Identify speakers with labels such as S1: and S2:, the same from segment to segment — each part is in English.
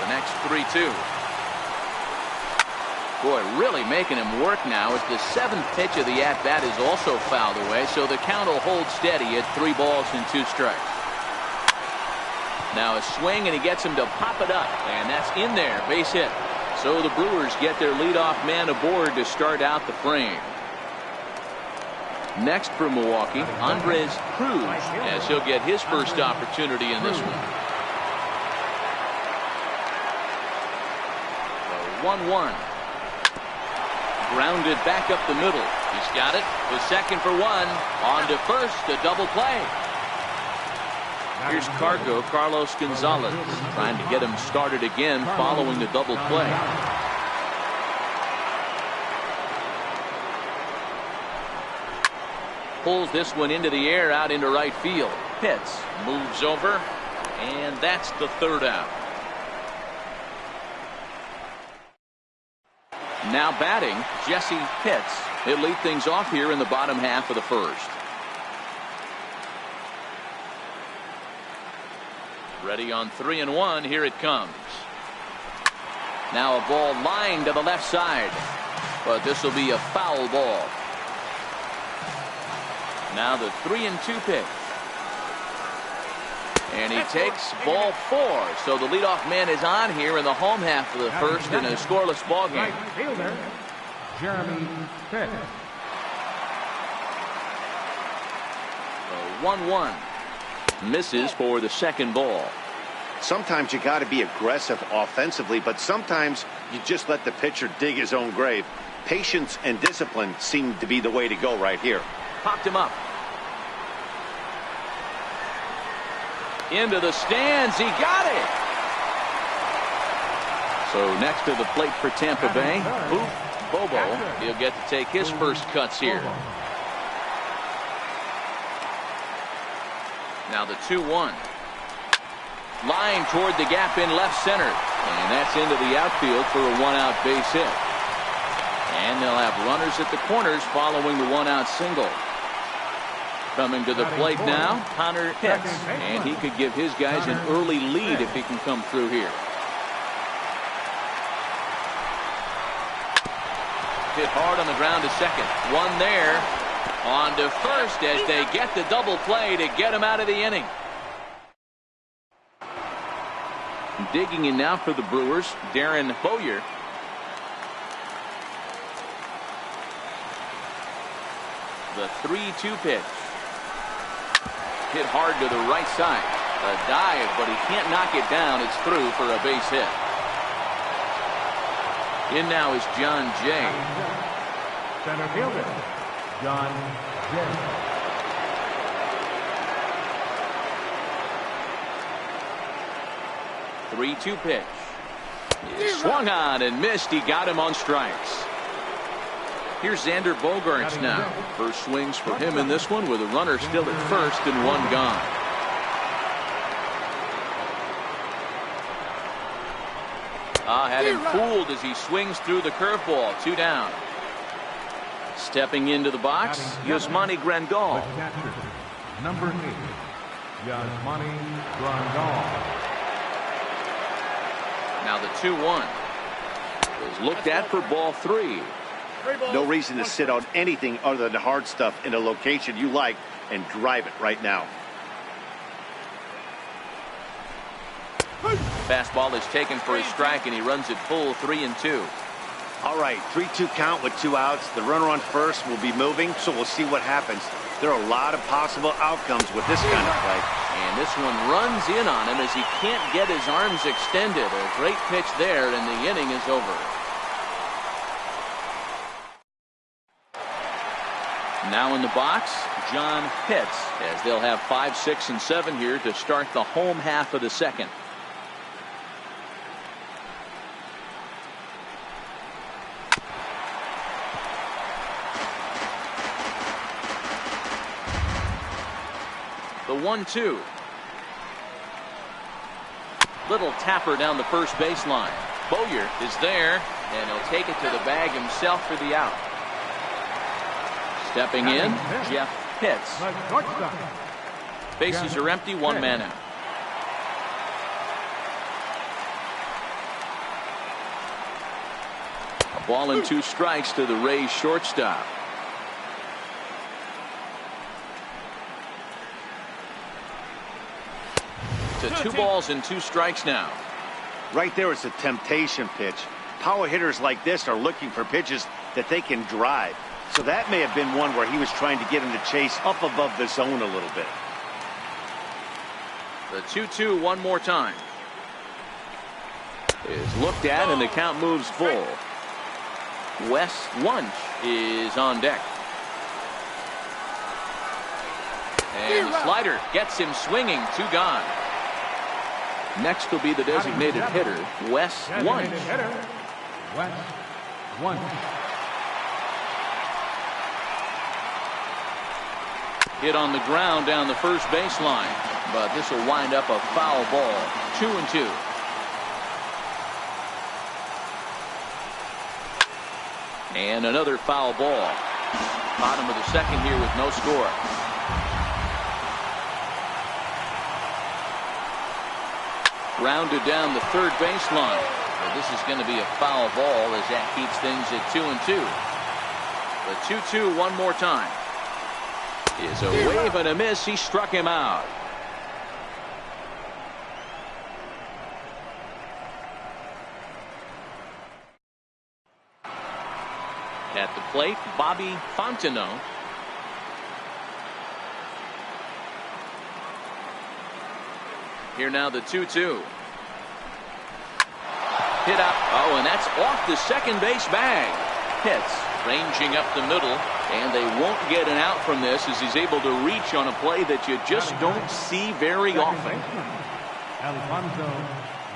S1: The next 3-2. Boy, really making him work now as the 7th pitch of the at-bat is also fouled away, so the count will hold steady at 3 balls and 2 strikes. Now a swing, and he gets him to pop it up, and that's in there, base hit. So the Brewers get their leadoff man aboard to start out the frame. Next for Milwaukee, Andres Cruz, as he'll get his first opportunity in this one. The 1-1. Grounded back up the middle. He's got it. The second for 1. On to first. A double play. Here's Carlos Gonzalez trying to get him started again following the double play. Pulls this one into the air out into right field. Pitts moves over, and that's the 3rd out. Now batting, Jesse Pitts. He'll lead things off here in the bottom half of the 1st. Ready on 3-1. Here it comes. Now a ball lined to the left side, but this will be a foul ball. Now the 3-2 pitch. And he takes ball 4. So the leadoff man is on here in the home half of the 1st in a scoreless ball game.
S2: Jeremy Pitt.
S1: The 1-1 misses for the 2nd ball.
S3: Sometimes you got to be aggressive offensively, but sometimes you just let the pitcher dig his own grave. Patience and discipline seem to be the way to go right here.
S1: Popped him up. Into the stands. He got it. So next to the plate for Tampa Bay, Bobo. He'll get to take his first cuts here. Now the 2-1. Line toward the gap in left center. And that's into the outfield for a 1-out base hit. And they'll have runners at the corners following the 1-out single. Coming to the plate now, Connor Pitts. And he could give his guys an early lead if he can come through here. Hit hard on the ground to second. One there. On to first as they get the double play to get him out of the inning. Digging in now for the Brewers, Darren Bowyer. The 3-2 pitch. Hit hard to the right side. A dive, but he can't knock it down. It's through for a base hit. In now is John Jay.
S2: Center fielder, John Jay.
S1: The 3-2 pitch. He swung on and missed. He got him on strikes. Here's Xander Bogaerts now. First swings for him in this one with a runner still at first and 1 gone. Had him fooled as he swings through the curveball. 2 down. Stepping into the box, Yasmani Grandal.
S2: Number 8, Yasmani Grandal.
S1: Now the 2-1 is looked at for ball 3.
S3: No reason to sit on anything other than hard stuff in a location you like and drive it right now.
S1: Fastball is taken for a strike, and he runs it full 3-2.
S3: All right, 3-2 count with 2 outs. The runner on first will be moving, so we'll see what happens. There are a lot of possible outcomes with this kind of play.
S1: And this one runs in on him as he can't get his arms extended. A great pitch there, and the inning is over. Now in the box, John Pitts, as they'll have 5, 6, and 7 here to start the home half of the 2nd. The 1-2. Little tapper down the first baseline. Bowyer is there, and he'll take it to the bag himself for the out. Stepping in, Jeff Pitts. Bases are empty, 1 man out. Ball and 2 strikes to the Rays shortstop. To 2 balls and 2 strikes now.
S3: Right there is a temptation pitch. Power hitters like this are looking for pitches that they can drive. So that may have been one where he was trying to get him to chase up above the zone a little bit.
S1: The 2-2 one more time. Is looked at and the count moves full. Wes Wunsch is on deck. And the slider gets him swinging. 2 gone. Next will be the designated hitter, Wes Wunsch.
S2: Wes Wunsch.
S1: Hit on the ground down the first baseline, but this will wind up a foul ball. 2-2. And another foul ball. Bottom of the second here with no score. Grounded down the third baseline. Well, this is going to be a foul ball as that keeps things at 2-2. The 2-2 one more time. Is a wave and a miss. He struck him out. At the plate, Bobby Fontenot. Here now the 2-2. Hit out. Oh, and that's off the second base bag. Hits ranging up the middle, and they won't get an out from this as he's able to reach on a play that you just don't see very often.
S2: Alfonso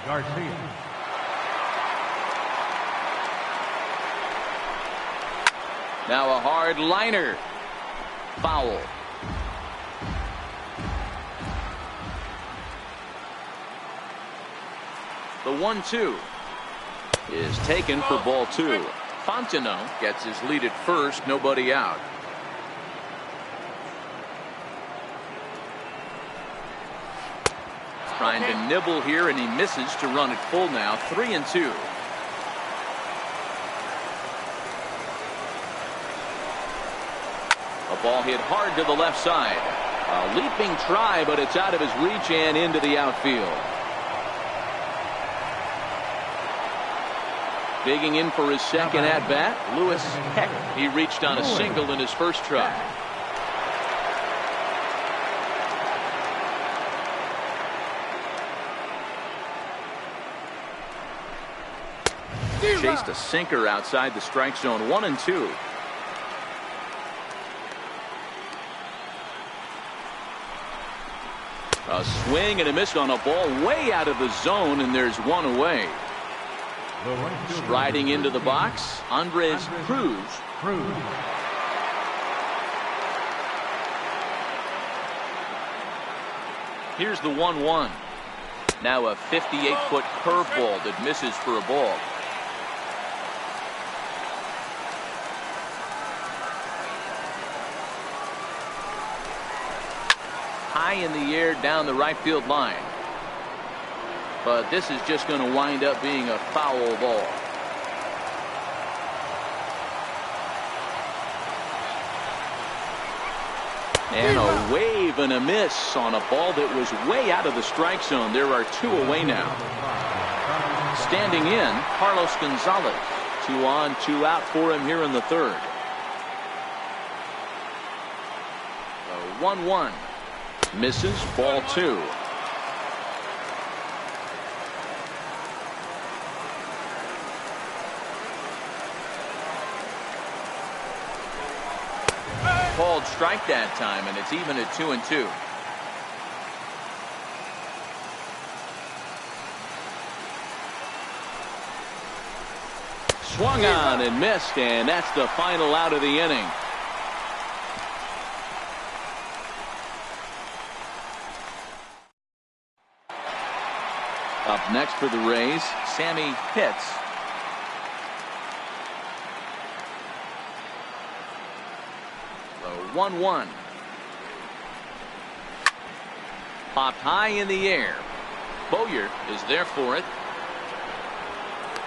S2: Garcia.
S1: Now a hard liner. Foul. The 1-2 is taken for ball 2. Fontenot gets his lead at first, nobody out. Trying to nibble here, and he misses to run it full now. 3-2. A ball hit hard to the left side. A leaping try, but it's out of his reach and into the outfield. Digging in for his second at-bat, Lewis Heck. He reached on a single in his first try. Chased a sinker outside the strike zone. 1-2. A swing and a miss on a ball way out of the zone, and there's one away. Striding into the box, Andres Cruz. Here's the 1-1. Now a 58-foot curveball that misses for a ball. High in the air down the right field line. But this is just going to wind up being a foul ball. And a wave and a miss on a ball that was way out of the strike zone. There are 2 away now. Standing in, Carlos Gonzalez. 2 on, 2 out for him here in the third. The 1-1. Misses, ball 2. Called strike that time, and it's even at 2-2. Swung on and missed, and that's the final out of the inning. Up next for the Rays, Sammy Pitts. The 1-1. Popped high in the air. Bowyer is there for it.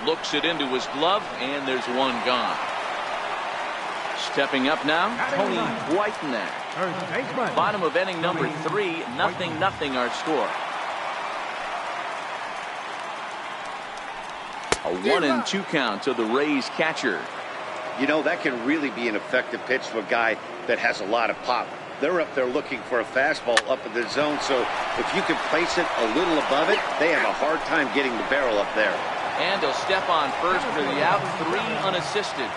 S1: looks it into his glove, and there's one gone. Stepping up now, Tony Whitenack. Bottom of inning number 3, 0-0 our score. A 1-2 count to the Rays catcher.
S3: You know, that can really be an effective pitch to a guy that has a lot of pop. They're up there looking for a fastball up in the zone, so if you can place it a little above it, they have a hard time getting the barrel up there.
S1: And he'll step on first for the out, 3 unassisted.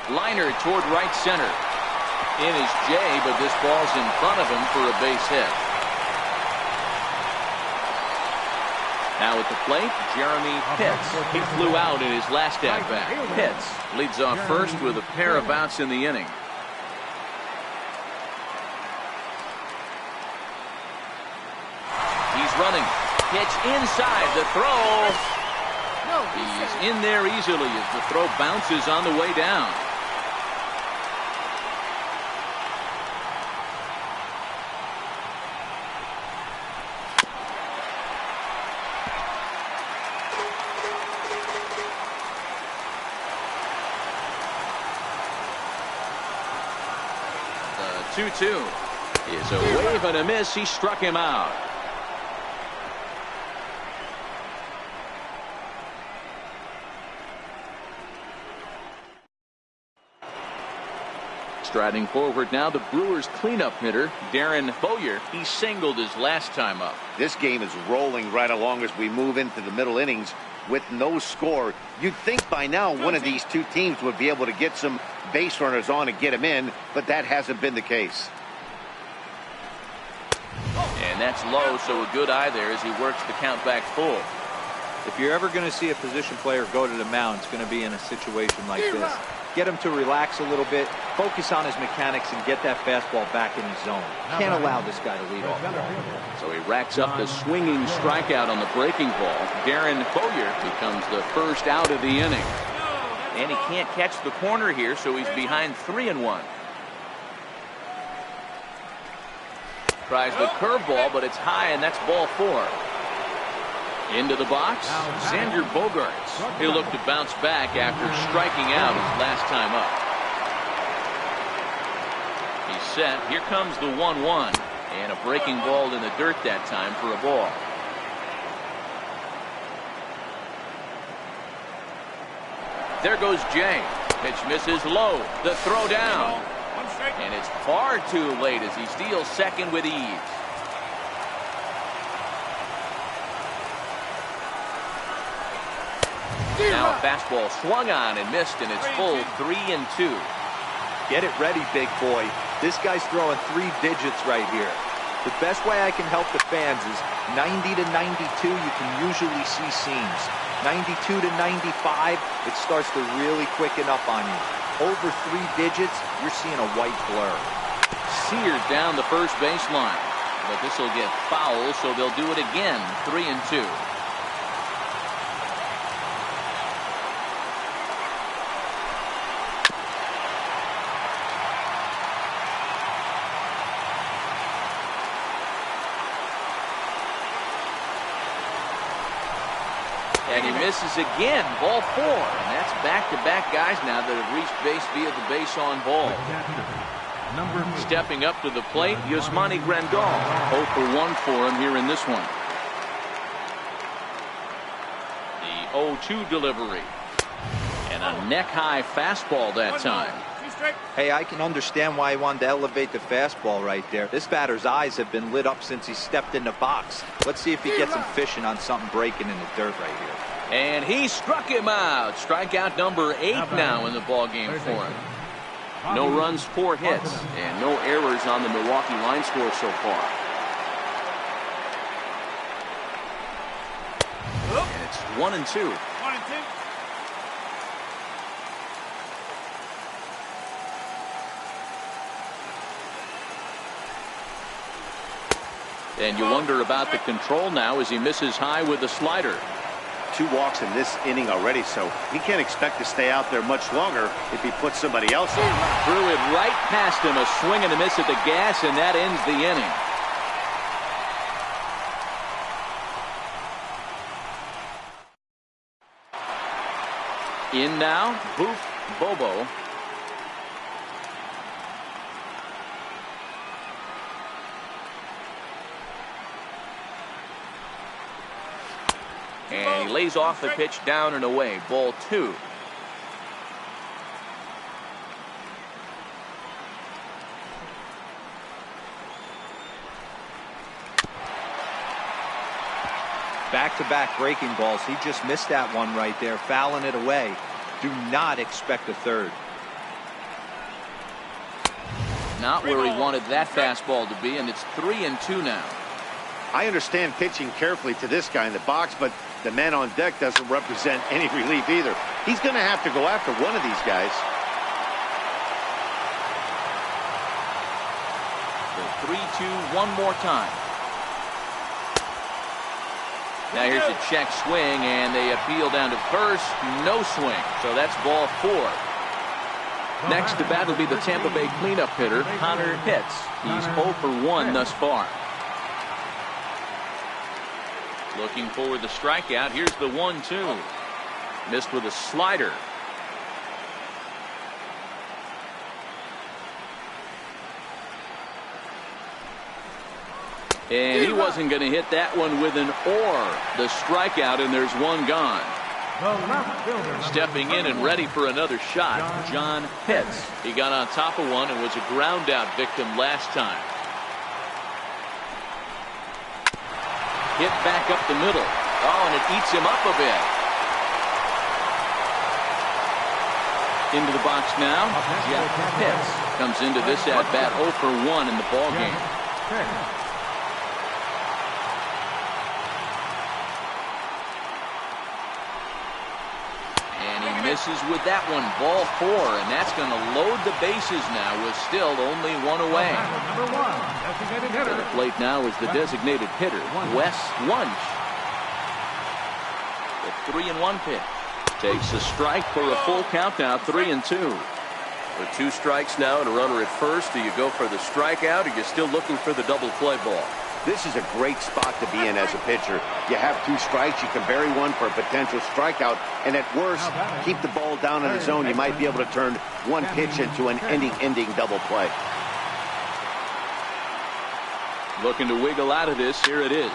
S1: Liner toward right center. In is Jay, but this ball's in front of him for a base hit. Now at the plate, Jeremy Pitts. He flew out in his last at-bat. Pitts leads off first with a pair of outs in the inning. He's running. Pitch inside. The throw. He's in there easily as the throw bounces on the way down. The 2-2 is a wave and a miss. He struck him out. Striding forward now, the Brewers cleanup hitter, Darren Bowyer. He singled his last time up.
S3: This game is rolling right along as we move into the middle innings with no score. You'd think by now one of these two teams would be able to get some base runners on and get them in, but that hasn't been the case.
S1: And that's low, so a good eye there as he works the count back full.
S4: If you're ever going to see a position player go to the mound, it's going to be in a situation like this. Get him to relax a little bit, focus on his mechanics, and get that fastball back in his zone. Can't allow this guy to lead off.
S1: So he racks up the swinging strikeout on the breaking ball. Darren Bowyer becomes the first out of the inning. And he can't catch the corner here, so he's behind 3-1. Tries the curveball, but it's high, and that's ball 4. Into the box, Xander Bogaerts. He'll look to bounce back after striking out his last time up. He's set. Here comes the 1-1. And a breaking ball in the dirt that time for a ball. There goes Jay. Pitch misses low. The throw down. And it's far too late as he steals second with ease. Now a fastball swung on and missed, and it's full 3-2.
S4: Get it ready, big boy. This guy's throwing 3 digits right here. The best way I can help the fans is 90 to 92, you can usually see seams. 92 to 95, it starts to really quicken up on you. Over 3 digits, you're seeing a white blur.
S1: Seared down the first baseline. But this will get foul, so they'll do it again. 3-2. And he misses again, ball 4. And that's back-to-back guys now that have reached base via the base on ball. Stepping up to the plate, Yasmani Grandal. 0 for 1 for him here in this one. The 0-2 delivery. And a neck-high fastball that time.
S4: Hey, I can understand why he wanted to elevate the fastball right there. This batter's eyes have been lit up since he stepped in the box. Let's see if he gets him fishing on something breaking in the dirt right here.
S1: And he struck him out. Strikeout number 8 now in the ballgame for him. No runs, 4 hits, and no errors on the Milwaukee line score so far. And it's 1-2. And you wonder about the control now as he misses high with the slider.
S3: 2 walks in this inning already, so he can't expect to stay out there much longer if he puts somebody else in.
S1: Threw it right past him, a swing and a miss at the gas, and that ends the inning. In now, Boof Bobo. And he lays off the pitch down and away. Ball 2.
S4: Back-to-back breaking balls. He just missed that one right there, fouling it away. Do not expect a third.
S1: Not where he wanted that fastball to be, and it's 3-2 now.
S3: I understand pitching carefully to this guy in the box, but the man on deck doesn't represent any relief either. He's going to have to go after one of these guys.
S1: The 3-2 one more time. Now here's a check swing, and they appeal down to first. No swing, so that's ball 4. Next to bat will be the Tampa Bay cleanup hitter, Connor Pitts. He's 0 for 1 thus far. Looking for the strikeout. Here's the 1-2. Missed with a slider. And he wasn't going to hit that one with an or. The strikeout, and there's one gone. Stepping in and ready for another shot, John Pitts. He got on top of one and was a ground out victim last time. Hit back up the middle. Oh, and it eats him up a bit. Into the box now. Jeff Pitts comes into this at bat 0 for 1 in the ball game. And he misses with that one. Ball 4, and that's going to load the bases now with still only 1 away. To the plate now is the designated hitter, Wes Wunsch. The 3-1 pitch. Takes a strike for a full count now, 3-2. With 2 strikes now and a runner at first, do you go for the strikeout, or are you still looking for the double play ball?
S3: This is a great spot to be in as a pitcher. You have 2 strikes, you can bury one for a potential strikeout, and at worst, keep the ball down in the zone. You might be able to turn one pitch into an ending double play.
S1: Looking to wiggle out of this. Here it is.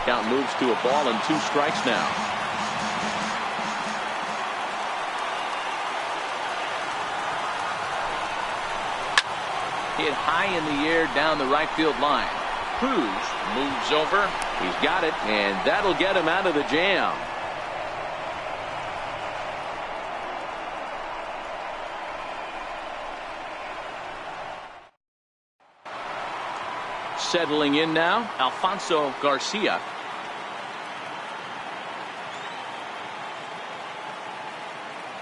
S1: Count moves to a ball and 2 strikes now. Hit high in the air down the right field line. Cruz moves over. He's got it, and that'll get him out of the jam. Settling in now, Alfonso Garcia.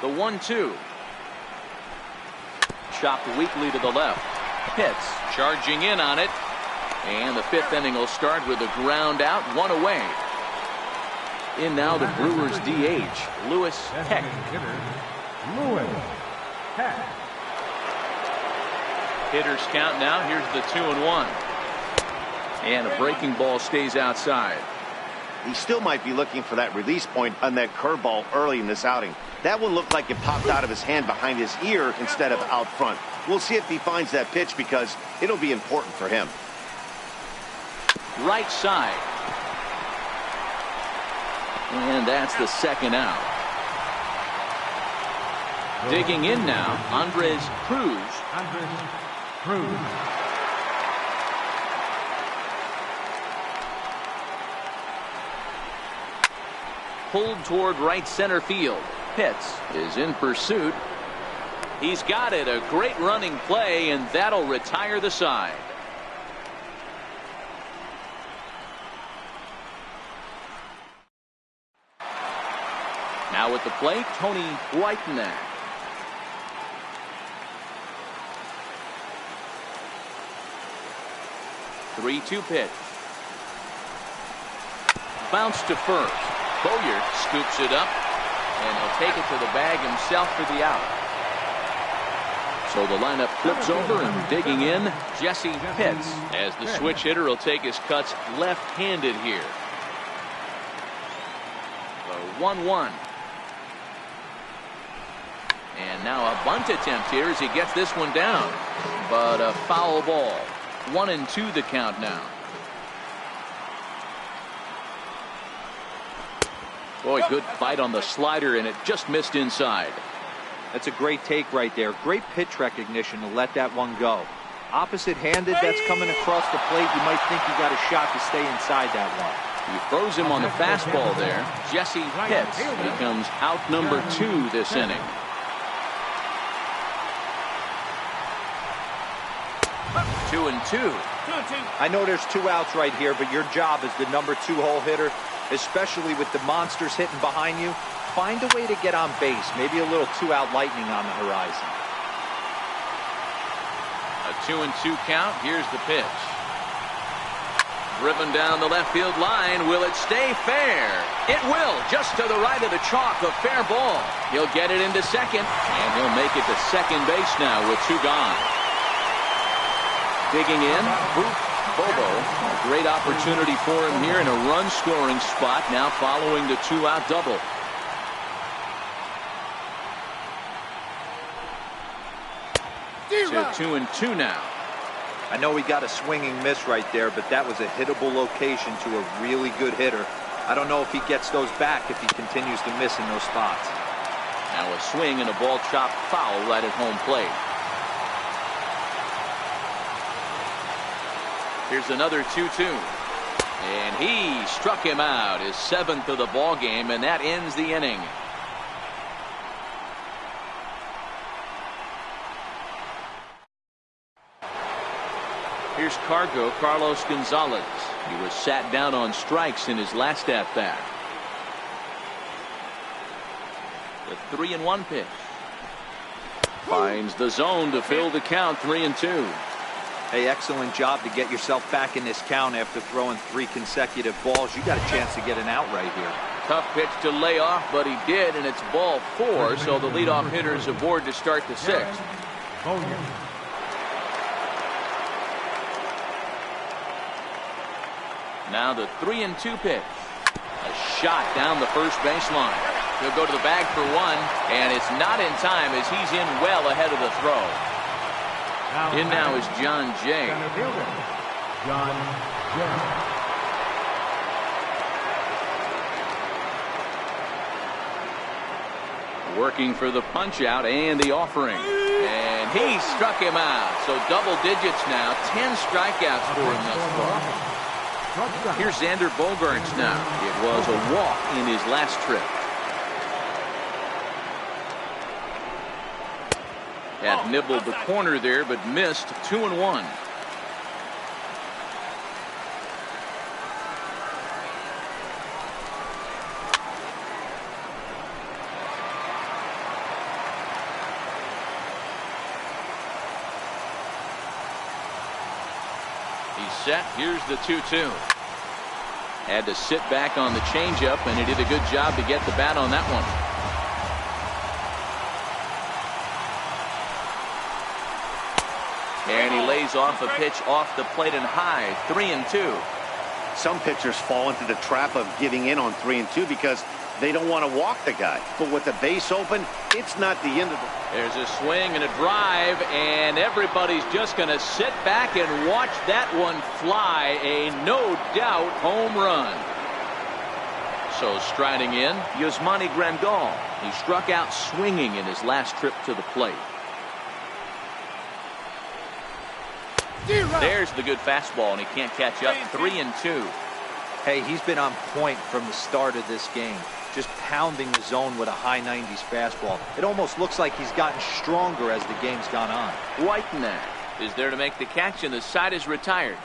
S1: The 1-2. Chopped weakly to the left. Pitts charging in on it. And the 5th inning will start with a ground out, 1 away. In now the Brewers DH, Lewis Heck. Hitters count now. Here's the 2-1. And a breaking ball stays outside.
S3: He still might be looking for that release point on that curveball early in this outing. That one looked like it popped out of his hand behind his ear instead of out front. We'll see if he finds that pitch because it'll be important for him.
S1: Right side. And that's the 2nd out. Digging in now, Andres Cruz. Pulled toward right center field. Pitts is in pursuit. He's got it. A great running play, and that'll retire the side. Now at the plate, Tony Whitenack. The 3-2 pitch. Bounce to first. Bowyer scoops it up, and he'll take it to the bag himself for the out. So the lineup flips over, and digging in, Jesse Pitts, as the switch hitter will take his cuts left-handed here. The 1-1. And now a bunt attempt here as he gets this one down. But a foul ball. 1-2 the count now. Boy, good fight on the slider, and it just missed inside.
S4: That's a great take right there. Great pitch recognition to let that one go. Opposite-handed, that's coming across the plate. You might think you got a shot to stay inside that one.
S1: He throws him on the fastball there. Jesse Pitts becomes out number 2 this inning. Two and two.
S4: I know there's 2 outs right here, but your job as the number 2 hole hitter, especially with the monsters hitting behind you, find a way to get on base. Maybe a little 2-out lightning on the horizon.
S1: A 2-2 count. Here's the pitch. Driven down the left field line. Will it stay fair? It will. Just to the right of the chalk. A fair ball. He'll get it into second, and he'll make it to second base now with 2 gone. Digging in, Bobo. A great opportunity for him here in a run-scoring spot now following the 2-out double. So 2-2 now.
S4: I know he got a swinging miss right there, but that was a hittable location to a really good hitter. I don't know if he gets those back if he continues to miss in those spots.
S1: Now a swing and a ball chopped foul right at home plate. Here's another 2-2. And he struck him out, his 7th of the ball game, and that ends the inning. Here's Carlos Gonzalez. He was sat down on strikes in his last at-bat. The 3-1 pitch. Finds the zone to fill the count. 3-2.
S4: Hey, excellent job to get yourself back in this count after throwing 3 consecutive balls. You got a chance to get an out right here.
S1: Tough pitch to lay off, but he did, and it's ball 4, so the leadoff hitter is aboard to start the 6th. Now the 3-2 pitch. A shot down the first baseline. He'll go to the bag for 1, and it's not in time as he's in well ahead of the throw. In now is John Jay. Working for the punch out and the offering. And he struck him out. So double digits now. 10 strikeouts for him thus far. Here's Xander Bogaerts now. It was a walk in his last trip. Had nibbled the corner there, but missed. 2-1. He's set. Here's the 2-2. Had to sit back on the changeup, and he did a good job to get the bat on that one. And he lays off a pitch off the plate and high. 3-2.
S3: Some pitchers fall into the trap of giving in on 3-2 because they don't want to walk the guy. But with the base open, it's not the end of the...
S1: There's a swing and a drive, and everybody's just going to sit back and watch that one fly. A no-doubt home run. So striding in, Yasmani Grandal. He struck out swinging in his last trip to the plate. There's the good fastball, and he can't catch up. 3-2.
S4: Hey, he's been on point from the start of this game. Just pounding the zone with a high 90s fastball. It almost looks like he's gotten stronger as the game's gone on.
S1: Whitenack is there to make the catch, and the side is retired.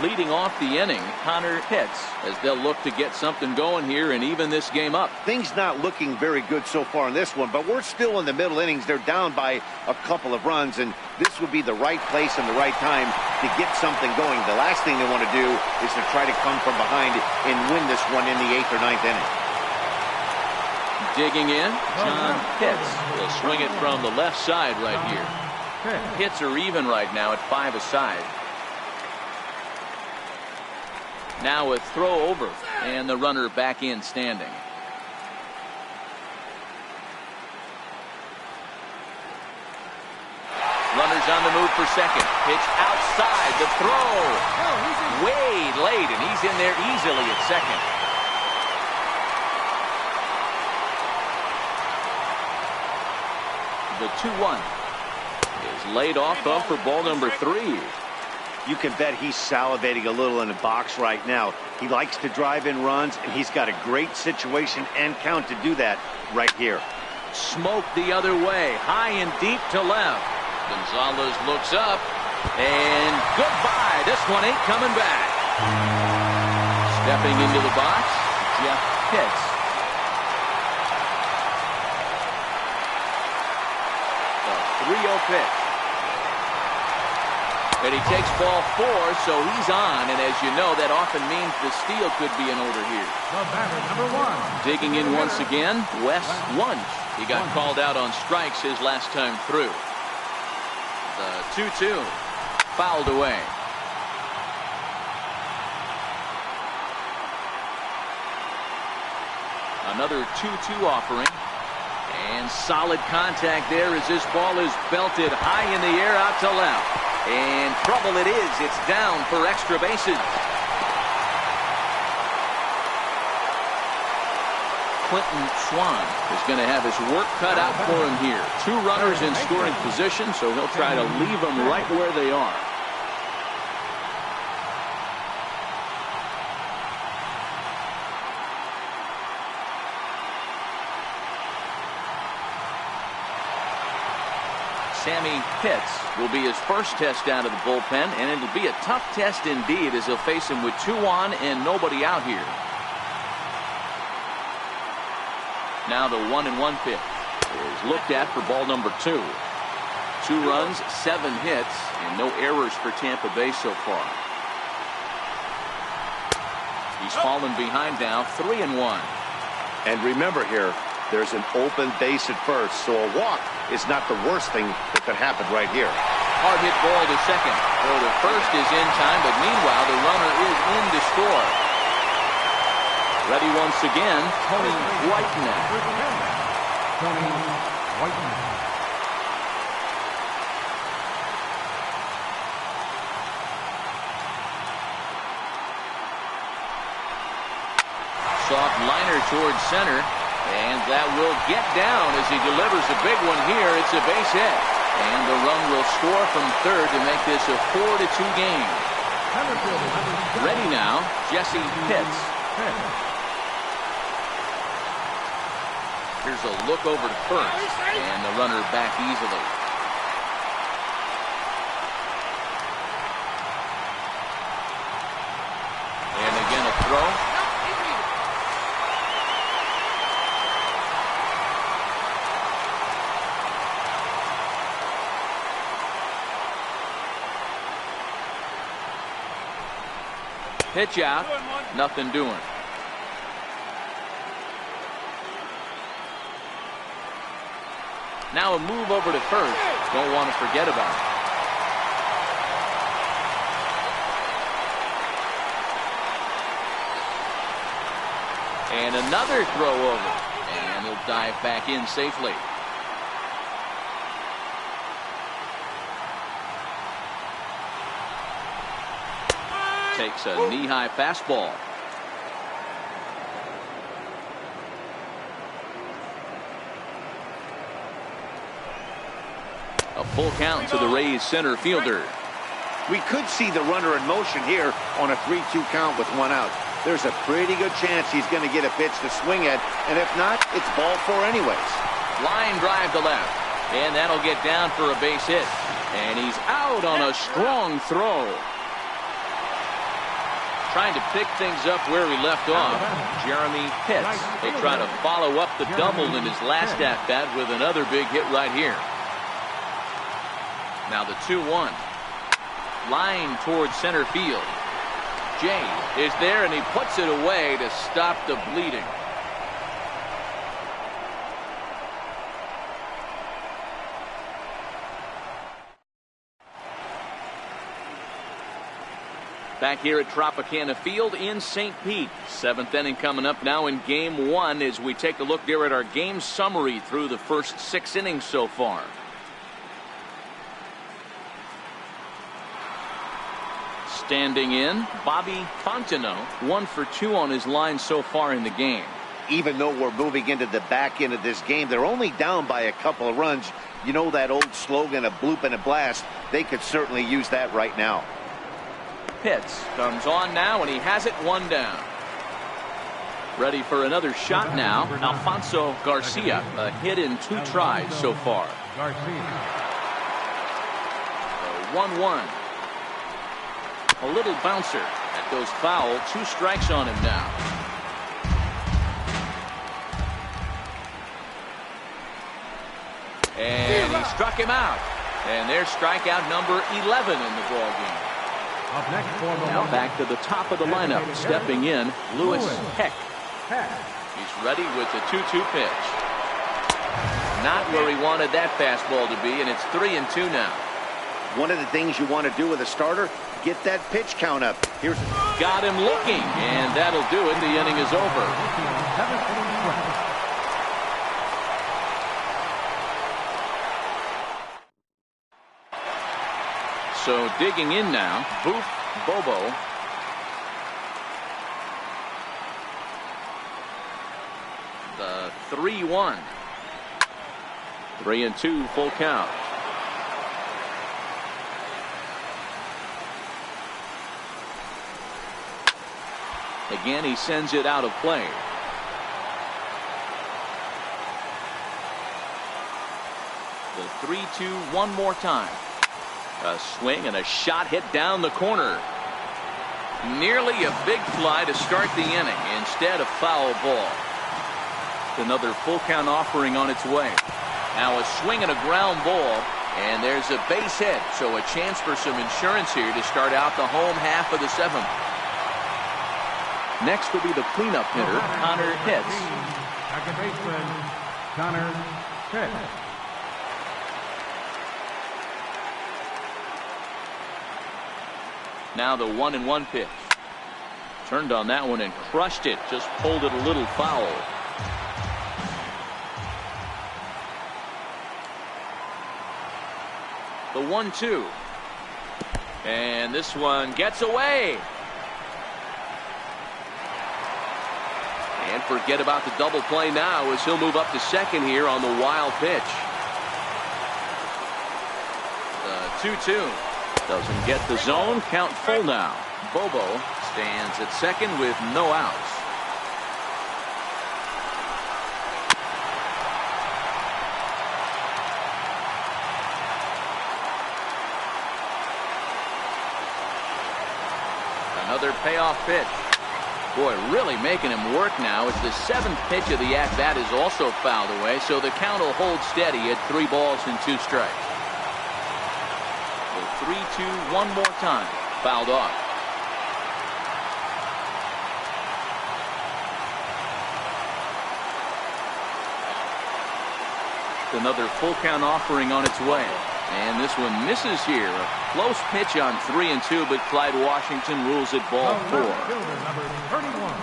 S1: leading off the inning, Connor Pitts, as they'll look to get something going here and even this game up.
S3: Things not looking very good so far in this one, but we're still in the middle innings. They're down by a couple of runs, and this would be the right place and the right time to get something going. The last thing they want to do is to try to come from behind and win this one in the 8th or 9th inning.
S1: Digging in, John Pitts will swing it from the left side right here. Hits are even right now at 5 aside. Now a throw over, and the runner back in standing. Runners on the move for second. Pitch outside. The throw. Way late, and he's in there easily at second. The 2-1 is laid off of for ball number 3.
S3: You can bet he's salivating a little in the box right now. He likes to drive in runs, and he's got a great situation and count to do that right here.
S1: Smoke the other way, high and deep to left. Gonzalez looks up, and goodbye. This one ain't coming back. Stepping into the box, Jeff Pitts. The 3-0 pitch. And he takes ball 4, so he's on, and as you know, that often means the steal could be in order here.
S2: The batter, number 1.
S1: Digging in once again, Wes Wunsch. He got called out on strikes his last time through. The 2-2 fouled away. Another 2-2 offering, and solid contact there as this ball is belted high in the air out to left. And trouble it is. It's down for extra bases. Quentin Swan is going to have his work cut out for him here. 2 runners in scoring position, so he'll try to leave them right where they are. Sammy Pitts will be his first test out of the bullpen, and it'll be a tough test indeed as he'll face him with 2 on and nobody out here. Now the 1-1 pitch is looked at for ball number 2. 2 runs, 7 hits, and no errors for Tampa Bay so far. He's fallen behind now, 3-1.
S3: And remember here, there's an open base at first, so a walk is not the worst thing that could happen right here.
S1: Hard hit ball to second. Throw to first is in time, but meanwhile the runner is in to score. Ready once again, Tony Whiteman.
S2: Tony Whiteman.
S1: Soft liner towards center, and that will get down as he delivers a big one here. It's a base hit, and the run will score from third to make this a 4-2 game. Ready now, Jesse Pitts. Here's a look over to first, and the runner back easily. And again a throw. Pitch out, nothing doing. Now a move over to first. Don't want to forget about it. And another throw over. And he'll dive back in safely. Takes a knee-high fastball. A full count to the Rays center fielder.
S3: We could see the runner in motion here on a 3-2 count with 1 out. There's a pretty good chance he's going to get a pitch to swing at, and if not, it's ball 4 anyways.
S1: Line drive to left, and that'll get down for a base hit. And he's out on a strong throw. Trying to pick things up where he left off. Jeremy Pitts. They try to follow up the double in his last at-bat with another big hit right here. Now the 2-1. Line towards center field. Jay is there, and he puts it away to stop the bleeding. Back here at Tropicana Field in St. Pete. 7th inning coming up now in Game 1 as we take a look there at our game summary through the first 6 innings so far. Standing in, Bobby Fontenot, 1 for 2 on his line so far in the game.
S3: Even though we're moving into the back end of this game, they're only down by a couple of runs. You know that old slogan, a bloop and a blast. They could certainly use that right now.
S1: Pitts comes on now, and he has it 1 down. Ready for another shot now. Alfonso Garcia, a hit in 2 tries so far. 1-1. A little bouncer. That goes foul. 2 strikes on him now. And he struck him out. And there's strikeout number 11 in the ball game. Now back to the top of the lineup. Stepping in, Lewis Heck. He's ready with the 2-2 pitch. Not where he wanted that fastball to be, and it's 3-2 now.
S3: One of the things you want to do with a starter, get that pitch count up.
S1: Got him looking, and that'll do it. The inning is over. So digging in now, Boof Bobo. The 3-1. 3-2 full count. Again, he sends it out of play. The 3-2 one more time. A swing and a shot hit down the corner. Nearly a big fly to start the inning instead of foul ball. Another full count offering on its way. Now a swing and a ground ball, and there's a base hit, so a chance for some insurance here to start out the home half of the 7th. Next will be the cleanup hitter, Connor Pitts.
S2: Second baseman, Connor Pitts.
S1: Now the 1-1 pitch. Turned on that one and crushed it. Just pulled it a little foul. The 1-2. And this one gets away. And forget about the double play now as he'll move up to second here on the wild pitch. The 2-2. Doesn't get the zone. Count full now. Bobo stands at second with no outs. Another payoff pitch. Boy, really making him work now as the 7th pitch of the at-bat is also fouled away, so the count will hold steady at 3 balls and 2 strikes. 3-2 one more time. Fouled off. Another full count offering on its way. And this one misses here. A close pitch on 3-2, but Clyde Washington rules it ball 4.
S2: Number 31,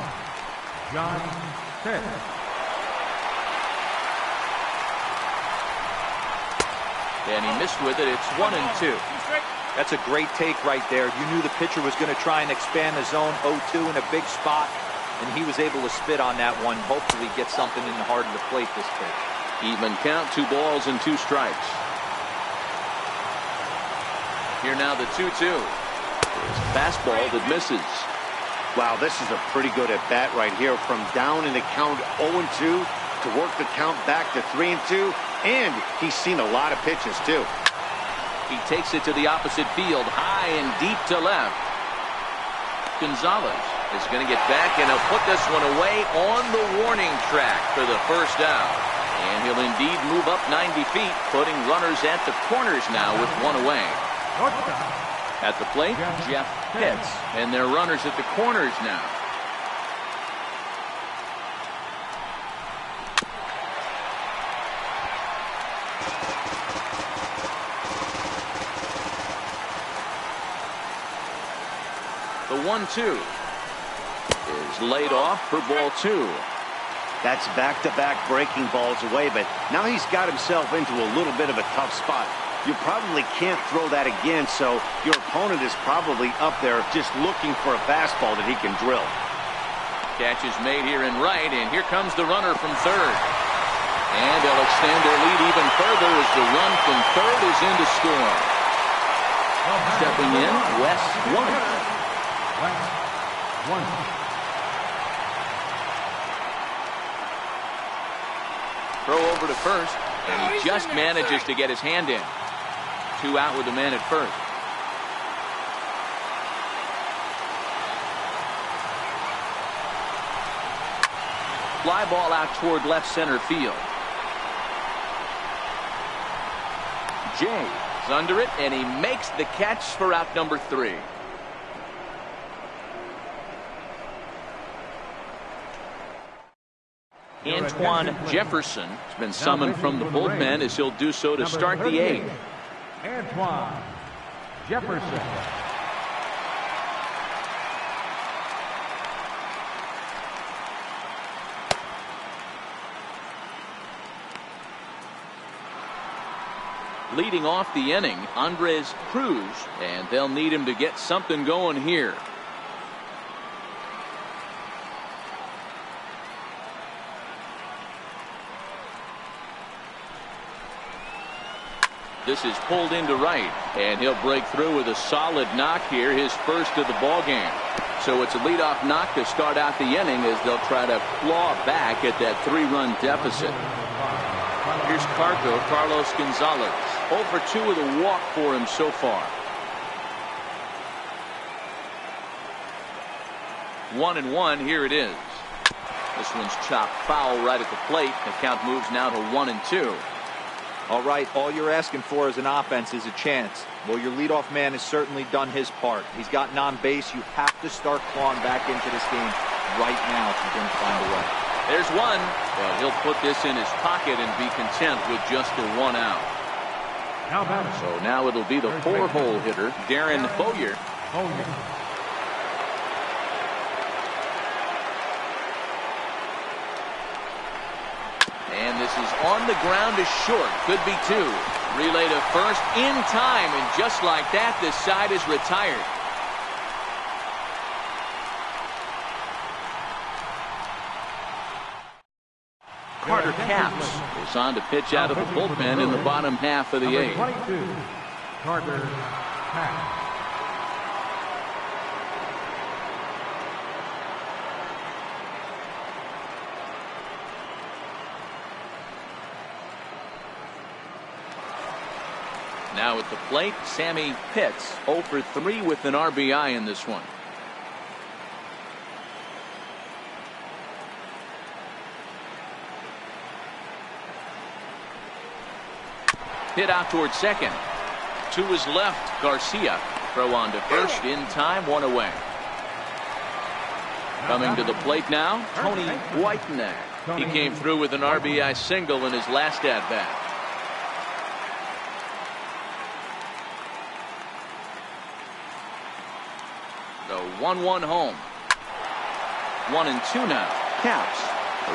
S2: John Pitt.
S1: And he missed with it. It's 1-2.
S4: That's a great take right there. You knew the pitcher was going to try and expand the zone. 0-2 in a big spot, and he was able to spit on that one. Hopefully get something in the heart of the plate this pitch.
S1: Even count, 2 balls and 2 strikes. Here now the 2-2. There's a fastball that misses.
S3: Wow, this is a pretty good at bat right here. From down in the count 0-2 to work the count back to 3-2, and he's seen a lot of pitches too.
S1: He takes it to the opposite field, high and deep to left. Gonzalez is going to get back, and he'll put this one away on the warning track for the first out. And he'll indeed move up 90 feet, putting runners at the corners now with one away. At the plate, Jeff Pitts, and they're runners at the corners now. The 1-2 is laid off for ball 2.
S3: That's back-to-back breaking balls away, but now he's got himself into a little bit of a tough spot. You probably can't throw that again, so your opponent is probably up there just looking for a fastball that he can drill.
S1: Catch is made here in right, and here comes the runner from third. And they'll extend their lead even further as the run from third is in to score. Stepping in, Wes One. Throw over to first, and he just manages to get his hand in. 2 out with the man at first. Fly ball out toward left center field. Jay is under it, and he makes the catch for out number 3. Antoine Jefferson has been summoned from the bullpen as he'll do so to start the 8th.
S2: Antoine Jefferson.
S1: Leading off the inning, Andres Cruz, and they'll need him to get something going here. This is pulled into right, and he'll break through with a solid knock here, his first of the ball game. So it's a leadoff knock to start out the inning as they'll try to claw back at that 3-run deficit. Here's Carlos Gonzalez. 0 for 2 with a walk for him so far. 1-1, here it is. This one's chopped foul right at the plate. The count moves now to 1-2.
S4: All right, all you're asking for as an offense is a chance. Well, your leadoff man has certainly done his part. He's gotten on base. You have to start clawing back into this game right now if you're going to find a way.
S1: There's one, but he'll put this in his pocket and be content with just the 1 out. So now it'll be the 4-hole hitter, Darren Bowyer. And this is on the ground to short. Could be 2. Relay to first in time, and just like that, this side is retired. Carter Capps is on to pitch out of the bullpen in the bottom half of the 8th.
S2: Carter Capps.
S1: Now at the plate, Sammy Pitts, 0 for 3 with an RBI in this one. Hit out towards second. To his left, Garcia. Throw on to first in time, 1 away. Coming to the plate now, Tony Whitenack. He came through with an RBI single in his last at-bat. The 1-1 home. 1-2 now. Capps,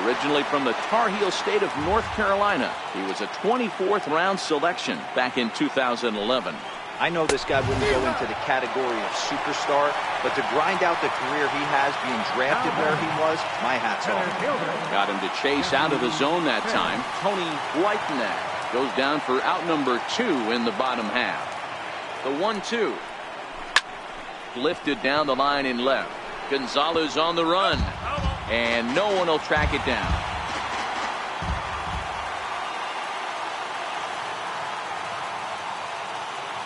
S1: originally from the Tar Heel state of North Carolina. He was a 24th round selection back in 2011.
S4: I know this guy wouldn't go into the category of superstar, but to grind out the career he has being drafted where he was, my hat's off.
S1: Got him to chase out of the zone that time. Tony Whitenack goes down for out number 2 in the bottom half. The 1-2. Lifted down the line in left. Gonzalez on the run, and no one will track it down.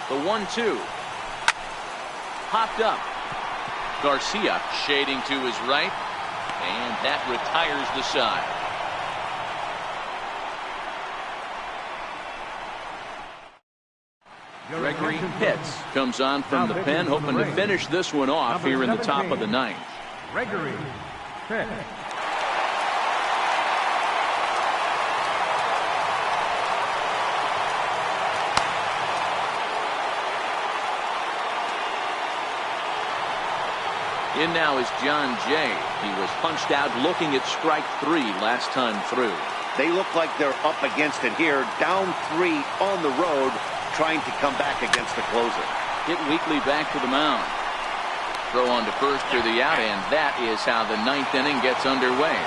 S1: The 1-2. Popped up. Garcia shading to his right, and that retires the side. Gregory Pitts comes on from the pen, hoping to finish this one off here in the top of the ninth.
S2: Gregory Pitts.
S1: In now is John Jay. He was punched out looking at strike 3 last time through.
S3: They look like they're up against it here, down 3 on the road, trying to come back against the closer.
S1: Hit weakly back to the mound. Throw on to first for the out, and that is how the ninth inning gets underway.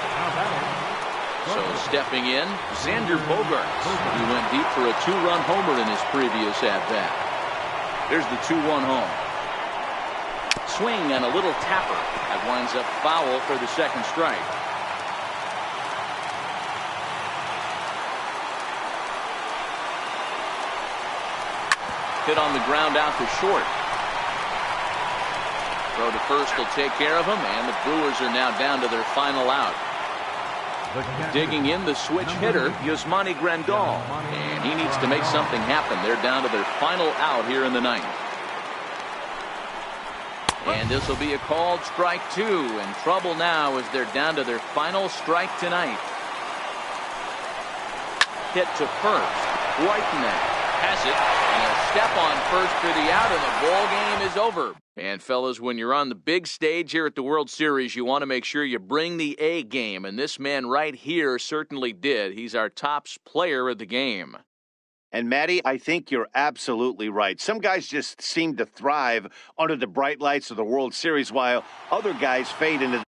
S1: So stepping in, Xander Bogaerts. He went deep for a 2-run homer in his previous at-bat. There's the 2-1 home. Swing and a little tapper. That winds up foul for the second strike. Hit on the ground out to short. Throw to first will take care of him, and the Brewers are now down to their final out. Digging in, the switch hitter, Yasmani Grandal, and he needs to make something happen. They're down to their final out here in the ninth. And this will be a called strike 2, and trouble now as they're down to their final strike tonight. Hit to first. Whiteman has it, and he'll step on first for the out, and the ball game is over. And fellas, when you're on the big stage here at the World Series, you want to make sure you bring the A game, and this man right here certainly did. He's our top player of the game.
S3: And, Matty, I think you're absolutely right. Some guys just seem to thrive under the bright lights of the World Series, while other guys fade into